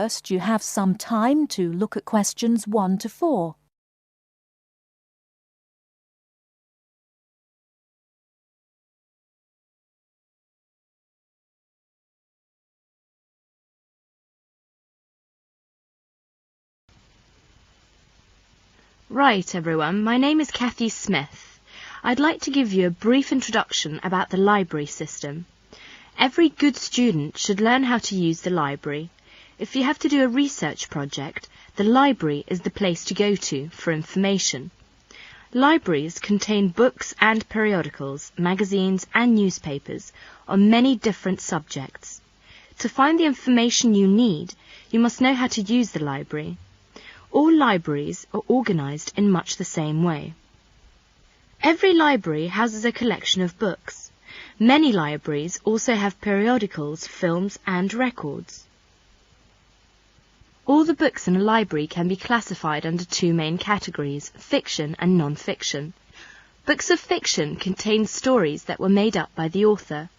First, you have some time to look at questions 1 to 4. Right, everyone, my name is Kathy Smith. I'd like to give you a brief introduction about the library system. Every good student should learn how to use the library. If you have to do a research project, the library is the place to go to for information. Libraries contain books and periodicals, magazines and newspapers on many different subjects. To find the information you need, you must know how to use the library. All libraries are organised in much the same way. Every library houses a collection of books. Many libraries also have periodicals, films and records. All the books in a library can be classified under 2 main categories, fiction and non-fiction. Books of fiction contain stories that were made up by the author.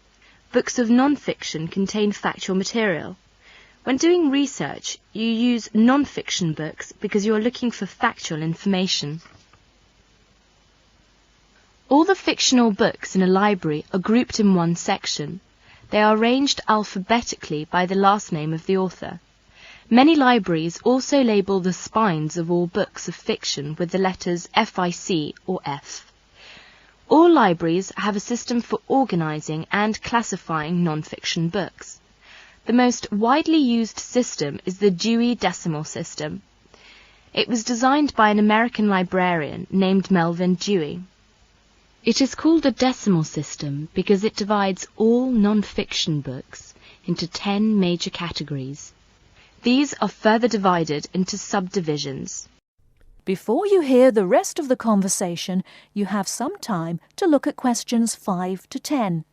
Books of non-fiction contain factual material. When doing research, you use non-fiction books because you are looking for factual information. All the fictional books in a library are grouped in one section. They are arranged alphabetically by the last name of the author. Many libraries also label the spines of all books of fiction with the letters FIC or F. All libraries have a system for organising and classifying non-fiction books. The most widely used system is the Dewey Decimal System. It was designed by an American librarian named Melvin Dewey. It is called a decimal system because it divides all non-fiction books into 10 major categories. These are further divided into subdivisions. Before you hear the rest of the conversation, you have some time to look at questions 5 to 10.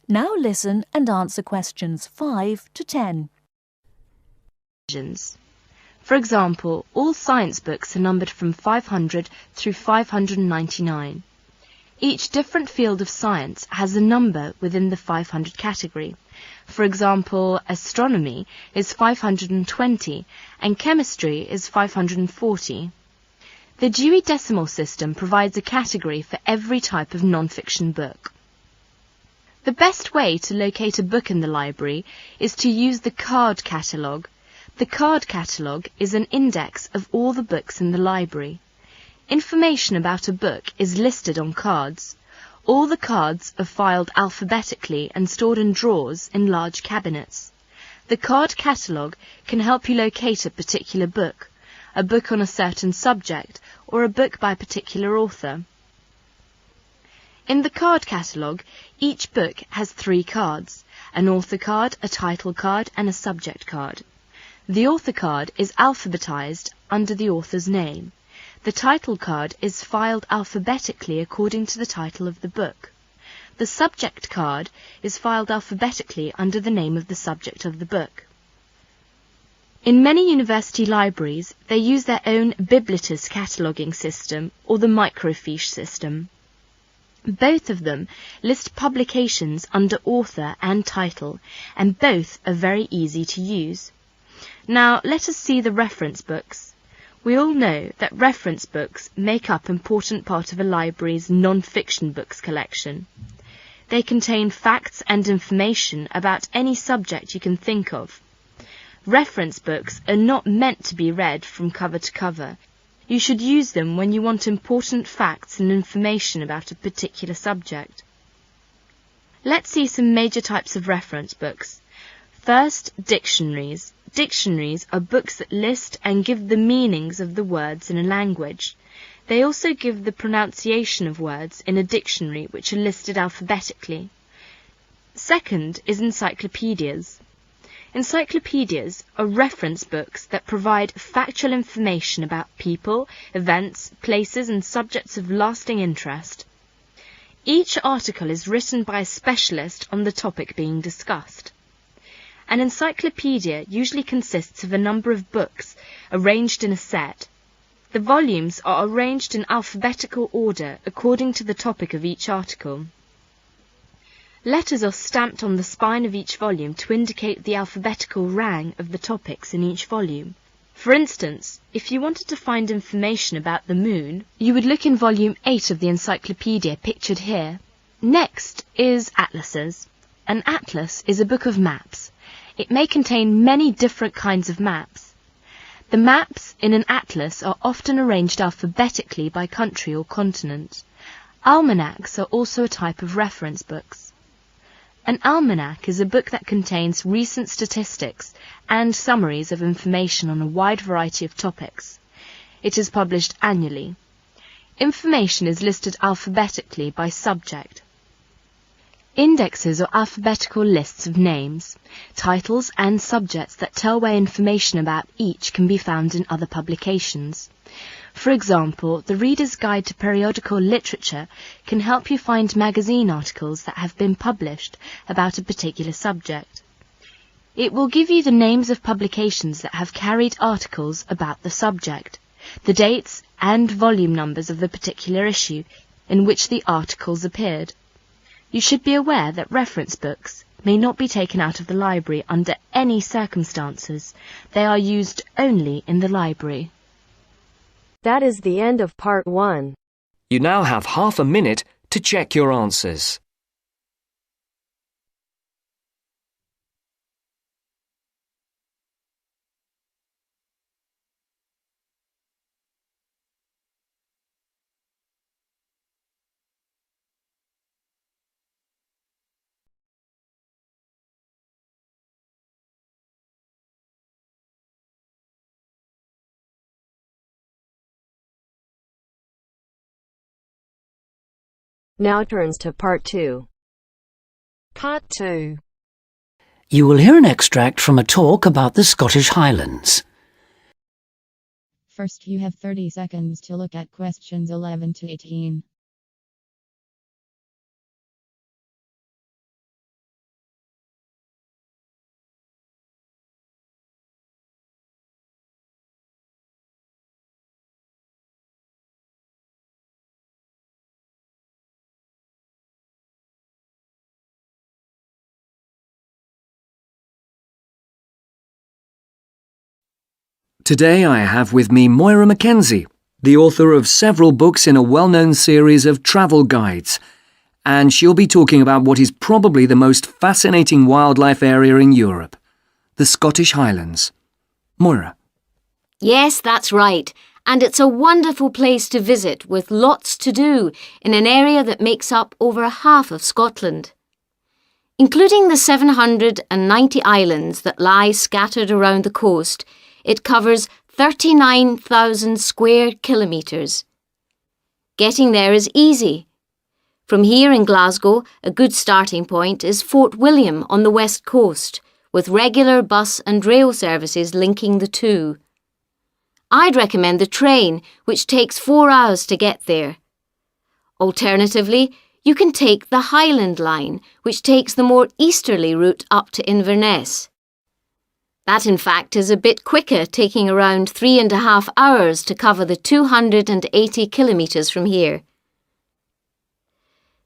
Now listen and answer questions 5 to 10. For example, all science books are numbered from 500 through 599. Each different field of science has a number within the 500 category. For example, astronomy is 520 and chemistry is 540. The Dewey Decimal System provides a category for every type of non-fiction book. The best way to locate a book in the library is to use the card catalogue. The card catalogue is an index of all the books in the library. Information about a book is listed on cards. All the cards are filed alphabetically and stored in drawers in large cabinets. The card catalogue can help you locate a particular book, a book on a certain subject, or a book by a particular author. In the card catalogue, each book has 3 cards, an author card, a title card and a subject card. The author card is alphabetized under the author's name. The title card is filed alphabetically according to the title of the book. The subject card is filed alphabetically under the name of the subject of the book. In many university libraries, they use their own Biblitus cataloguing system or the microfiche system. Both of them list publications under author and title, and both are very easy to use. Now let us see the reference books. We all know that reference books make up an important part of a library's non-fiction books collection. They contain facts and information about any subject you can think of. Reference books are not meant to be read from cover to cover. You should use them when you want important facts and information about a particular subject. Let's see some major types of reference books. First, dictionaries. Dictionaries are books that list and give the meanings of the words in a language. They also give the pronunciation of words in a dictionary which are listed alphabetically. Second is encyclopedias. Encyclopedias are reference books that provide factual information about people, events, places and subjects of lasting interest. Each article is written by a specialist on the topic being discussed. An encyclopedia usually consists of a number of books arranged in a set. The volumes are arranged in alphabetical order according to the topic of each article. Letters are stamped on the spine of each volume to indicate the alphabetical rang of the topics in each volume. For instance, if you wanted to find information about the moon, you would look in volume 8 of the encyclopedia pictured here. Next is atlases. An atlas is a book of maps. It may contain many different kinds of maps. The maps in an atlas are often arranged alphabetically by country or continent. Almanacs are also a type of reference books. An almanac is a book that contains recent statistics and summaries of information on a wide variety of topics. It is published annually. Information is listed alphabetically by subject. Indexes are alphabetical lists of names, titles and subjects that tell where information about each can be found in other publications. For example, the Reader's Guide to Periodical Literature can help you find magazine articles that have been published about a particular subject. It will give you the names of publications that have carried articles about the subject, the dates and volume numbers of the particular issue in which the articles appeared. You should be aware that reference books may not be taken out of the library under any circumstances. They are used only in the library. That is the end of part 1. You now have half a minute to check your answers. Now turns to part 2. Part 2. You will hear an extract from a talk about the Scottish Highlands. First, you have 30 seconds to look at questions 11 to 18. Today I have with me Moira Mackenzie, the author of several books in a well-known series of travel guides, and she'll be talking about what is probably the most fascinating wildlife area in Europe, the Scottish Highlands. Moira. Yes, that's right. And it's a wonderful place to visit with lots to do in an area that makes up over half of Scotland. Including the 790 islands that lie scattered around the coast, it covers 39,000 square kilometres. Getting there is easy. From here in Glasgow, a good starting point is Fort William on the west coast, with regular bus and rail services linking the two. I'd recommend the train, which takes 4 hours to get there. Alternatively, you can take the Highland Line, which takes the more easterly route up to Inverness. That, in fact, is a bit quicker, taking around 3.5 hours to cover the 280 kilometres from here.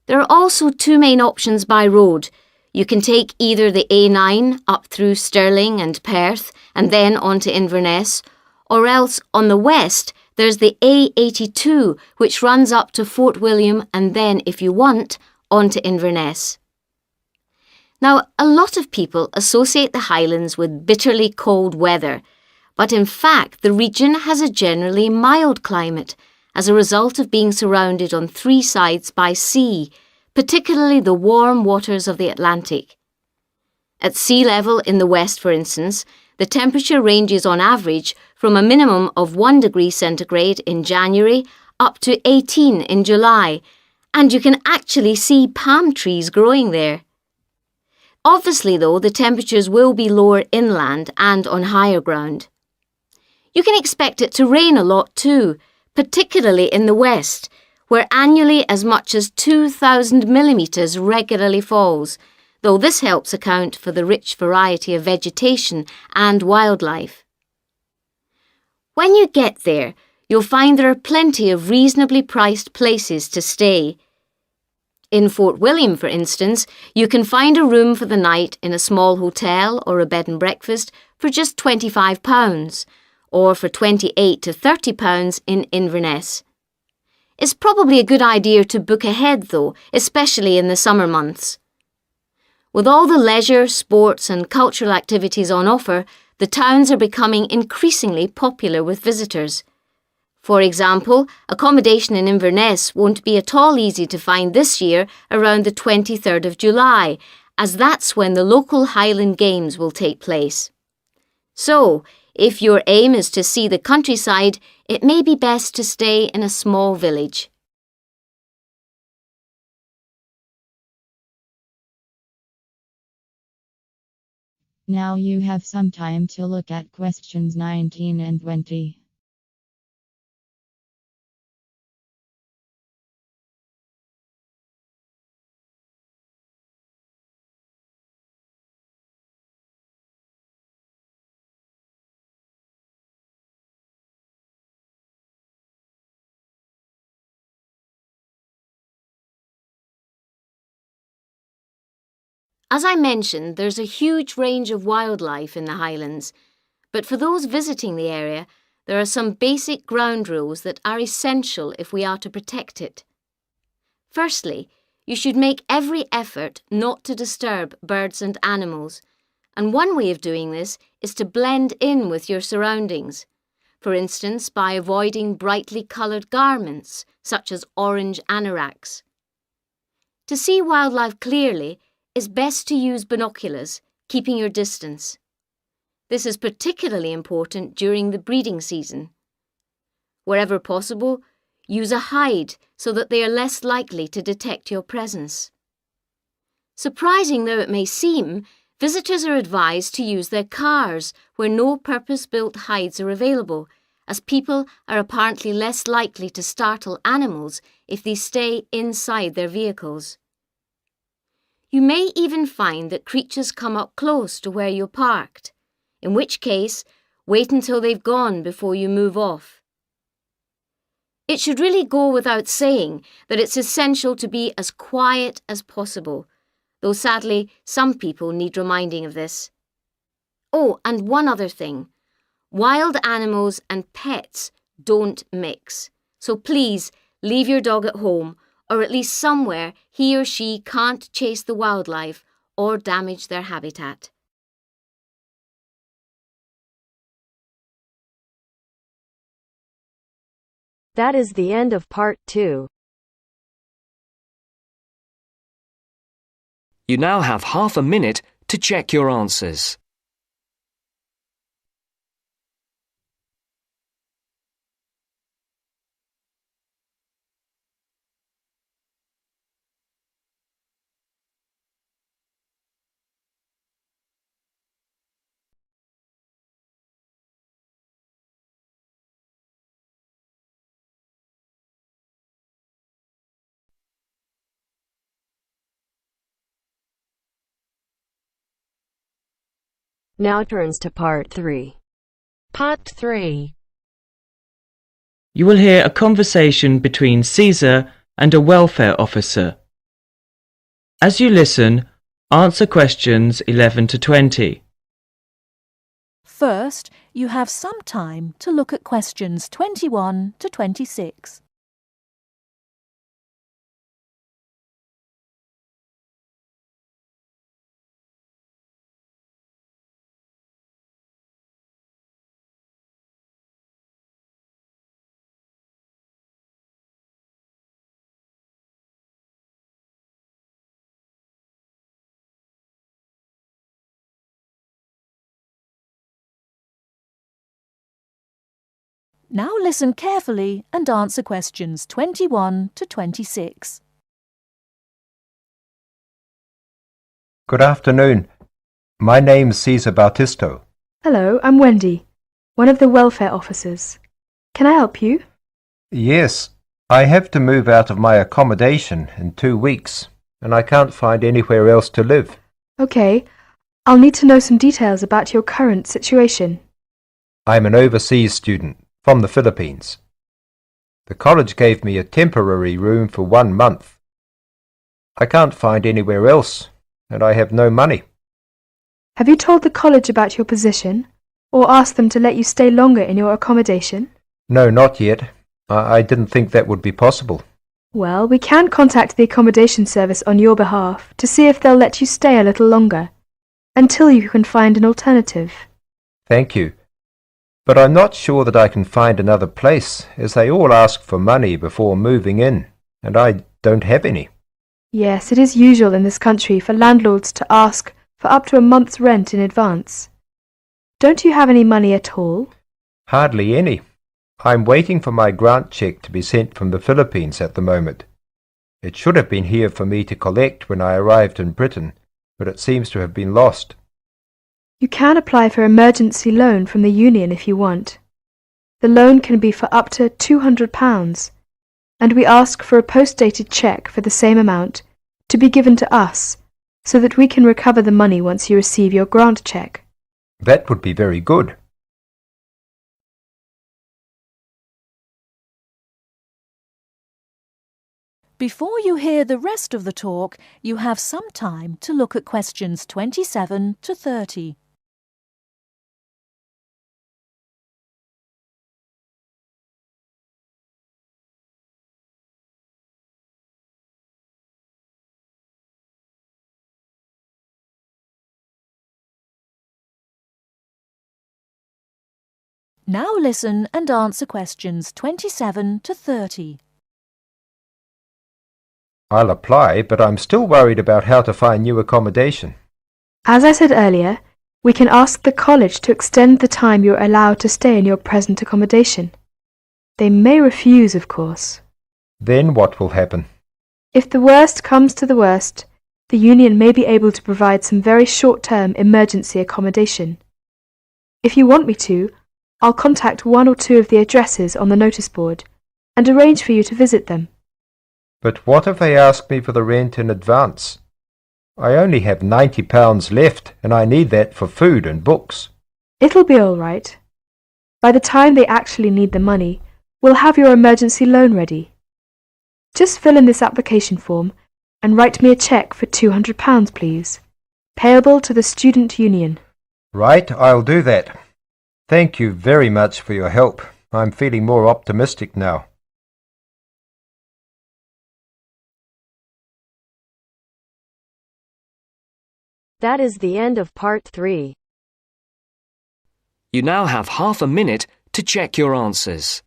There are also two main options by road. You can take either the A9 up through Stirling and Perth and then on to Inverness, or else on the west there's the A82 which runs up to Fort William and then, if you want, on to Inverness. Now, a lot of people associate the Highlands with bitterly cold weather, but in fact the region has a generally mild climate as a result of being surrounded on 3 sides by sea, particularly the warm waters of the Atlantic. At sea level in the west, for instance, the temperature ranges on average from a minimum of 1 degree centigrade in January up to 18 in July, and you can actually see palm trees growing there. Obviously, though, the temperatures will be lower inland and on higher ground. You can expect it to rain a lot too, particularly in the west, where annually as much as 2,000 millimetres regularly falls, though this helps account for the rich variety of vegetation and wildlife. When you get there, you'll find there are plenty of reasonably priced places to stay. In Fort William, for instance, you can find a room for the night in a small hotel or a bed and breakfast for just £25, or for £28 to £30 in Inverness. It's probably a good idea to book ahead though, especially in the summer months. With all the leisure, sports and cultural activities on offer, the towns are becoming increasingly popular with visitors. For example, accommodation in Inverness won't be at all easy to find this year around the 23rd of July, as that's when the local Highland Games will take place. So, if your aim is to see the countryside, it may be best to stay in a small village. Now you have some time to look at questions 19 and 20. As I mentioned, there's a huge range of wildlife in the Highlands, but for those visiting the area, there are some basic ground rules that are essential if we are to protect it. Firstly, you should make every effort not to disturb birds and animals, and one way of doing this is to blend in with your surroundings, for instance by avoiding brightly coloured garments such as orange anoraks. To see wildlife clearly, it's best to use binoculars, keeping your distance. This is particularly important during the breeding season. Wherever possible, use a hide so that they are less likely to detect your presence. Surprising though it may seem, visitors are advised to use their cars where no purpose-built hides are available, as people are apparently less likely to startle animals if they stay inside their vehicles. You may even find that creatures come up close to where you're parked, in which case, wait until they've gone before you move off. It should really go without saying that it's essential to be as quiet as possible, though sadly some people need reminding of this. Oh, and one other thing. Wild animals and pets don't mix, so please leave your dog at home, or at least somewhere he or she can't chase the wildlife or damage their habitat. That is the end of part 2. You now have half a minute to check your answers. Now turns to part 3. Part 3. You will hear a conversation between Caesar and a welfare officer. As you listen, answer questions 11 to 20. First, you have some time to look at questions 21 to 26. Now listen carefully and answer questions 21 to 26. Good afternoon. My name's 𝙃𝙚𝙧𝙚𝙚. Hello, I'm Wendy, one of the welfare officers. Can I help you? Yes, I have to move out of my accommodation in 2 weeks, and I can't find anywhere else to live. Okay, I'll need to know some details about your current situation. I'm an overseas student from the Philippines. The college gave me a temporary room for 1 month. I can't find anywhere else, and I have no money. Have you told the college about your position, or asked them to let you stay longer in your accommodation? No, not yet. I didn't think that would be possible. Well, we can contact the accommodation service on your behalf to see if they'll let you stay a little longer, until you can find an alternative. Thank you. But I'm not sure that I can find another place, as they all ask for money before moving in, and I don't have any. Yes, it is usual in this country for landlords to ask for up to a month's rent in advance. Don't you have any money at all? Hardly any. I'm waiting for my grant cheque to be sent from the Philippines at the moment. It should have been here for me to collect when I arrived in Britain, but it seems to have been lost. You can apply for emergency loan from the union if you want. The loan can be for up to £200, and we ask for a post-dated cheque for the same amount to be given to us, so that we can recover the money once you receive your grant cheque. That would be very good. Before you hear the rest of the talk, you have some time to look at questions 27 to 30. Now listen and answer questions 27 to 30. I'll apply, but I'm still worried about how to find new accommodation. As I said earlier, we can ask the college to extend the time you're allowed to stay in your present accommodation. They may refuse, of course. Then what will happen? If the worst comes to the worst, the union may be able to provide some very short-term emergency accommodation. If you want me to, I'll contact 1 or 2 of the addresses on the notice board and arrange for you to visit them. But what if they ask me for the rent in advance? I only have £90 left, and I need that for food and books. It'll be all right. By the time they actually need the money, we'll have your emergency loan ready. Just fill in this application form and write me a cheque for £200, please, payable to the student union. Right, I'll do that. Thank you very much for your help. I'm feeling more optimistic now. That is the end of part 3. You now have half a minute to check your answers.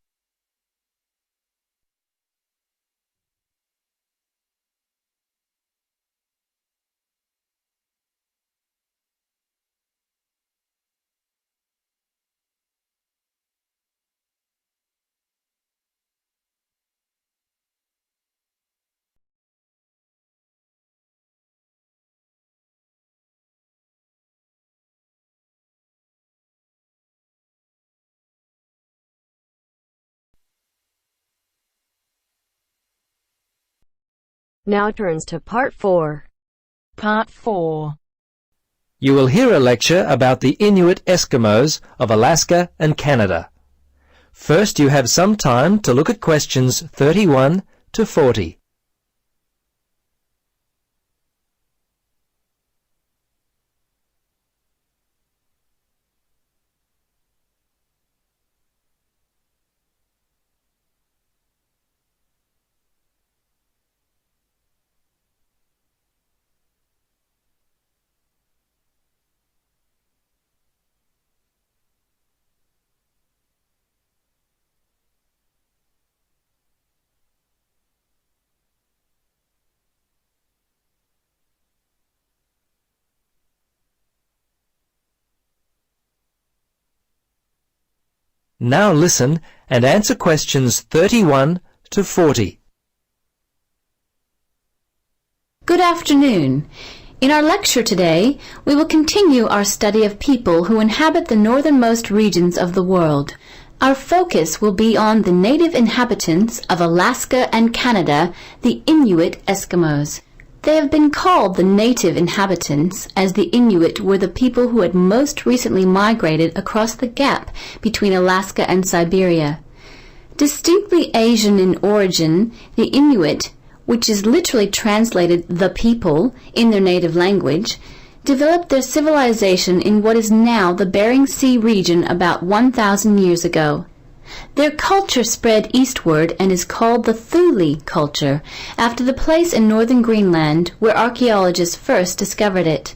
Now turns to part 4. Part 4. You will hear a lecture about the Inuit Eskimos of Alaska and Canada. First, you have some time to look at questions 31 to 40. Now listen and answer questions 31 to 40. Good afternoon. In our lecture today, we will continue our study of people who inhabit the northernmost regions of the world. Our focus will be on the native inhabitants of Alaska and Canada, the Inuit Eskimos. They have been called the native inhabitants, as the Inuit were the people who had most recently migrated across the gap between Alaska and Siberia. Distinctly Asian in origin, the Inuit, which is literally translated the people in their native language, developed their civilization in what is now the Bering Sea region about 1,000 years ago. Their culture spread eastward and is called the Thule culture, after the place in northern Greenland where archaeologists first discovered it.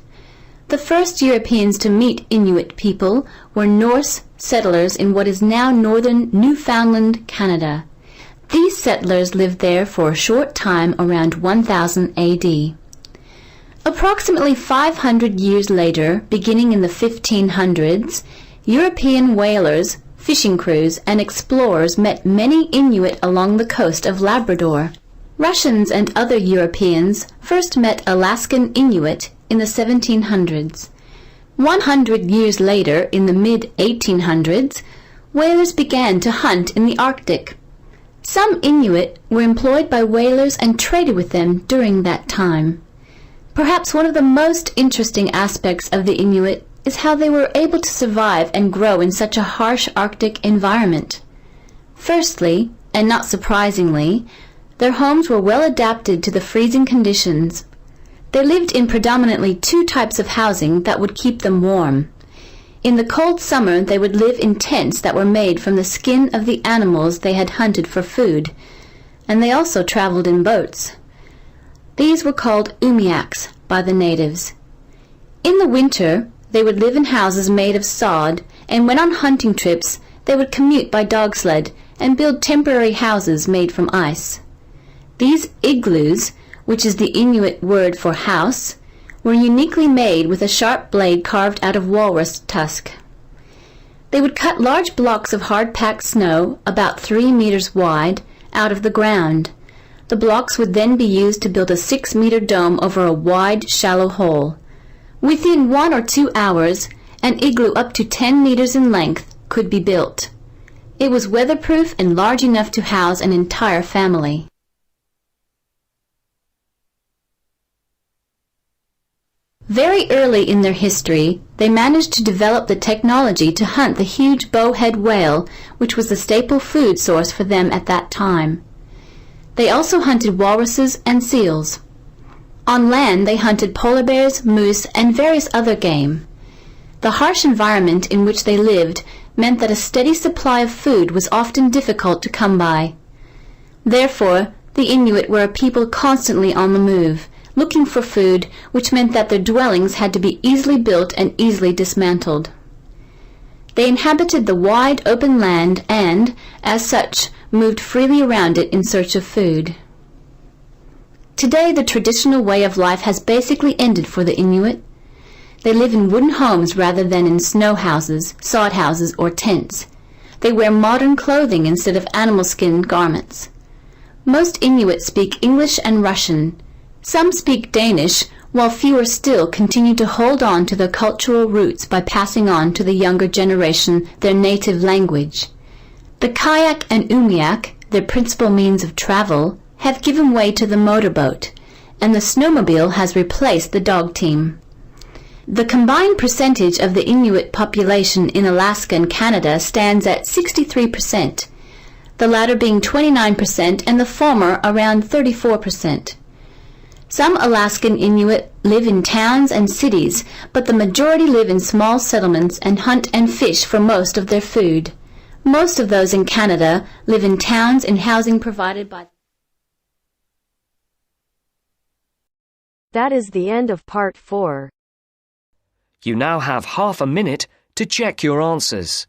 The first Europeans to meet Inuit people were Norse settlers in what is now northern Newfoundland, Canada. These settlers lived there for a short time around 1000 AD. Approximately 500 years later, beginning in the 1500s, European whalers, fishing crews, and explorers met many Inuit along the coast of Labrador. Russians and other Europeans first met Alaskan Inuit in the 1700s. 100 years later, in the mid-1800s, whalers began to hunt in the Arctic. Some Inuit were employed by whalers and traded with them during that time. Perhaps one of the most interesting aspects of the Inuit is how they were able to survive and grow in such a harsh Arctic environment. Firstly, and not surprisingly, their homes were well adapted to the freezing conditions. They lived in predominantly two types of housing that would keep them warm. In the cold summer, they would live in tents that were made from the skin of the animals they had hunted for food, and they also traveled in boats. These were called umiaks by the natives. In the winter, they would live in houses made of sod, and when on hunting trips, they would commute by dog sled and build temporary houses made from ice. These igloos, which is the Inuit word for house, were uniquely made with a sharp blade carved out of walrus tusk. They would cut large blocks of hard-packed snow, about 3 meters wide, out of the ground. The blocks would then be used to build a 6-meter dome over a wide, shallow hole. Within 1 or 2 hours, an igloo up to 10 meters in length could be built. It was weatherproof and large enough to house an entire family. Very early in their history, they managed to develop the technology to hunt the huge bowhead whale, which was the staple food source for them at that time. They also hunted walruses and seals. On land, they hunted polar bears, moose, and various other game. The harsh environment in which they lived meant that a steady supply of food was often difficult to come by. Therefore, the Inuit were a people constantly on the move, looking for food, which meant that their dwellings had to be easily built and easily dismantled. They inhabited the wide open land and, as such, moved freely around it in search of food. Today, the traditional way of life has basically ended for the Inuit. They live in wooden homes rather than in snow houses, sod houses, or tents. They wear modern clothing instead of animal skin garments. Most Inuit speak English and Russian. Some speak Danish, while fewer still continue to hold on to their cultural roots by passing on to the younger generation their native language. The kayak and umiak, their principal means of travel, have given way to the motorboat, and the snowmobile has replaced the dog team. The combined percentage of the Inuit population in Alaska and Canada stands at 63%, the latter being 29% and the former around 34%. Some Alaskan Inuit live in towns and cities, but the majority live in small settlements and hunt and fish for most of their food. Most of those in Canada live in towns and housing provided by. That is the end of part 4. You now have half a minute to check your answers.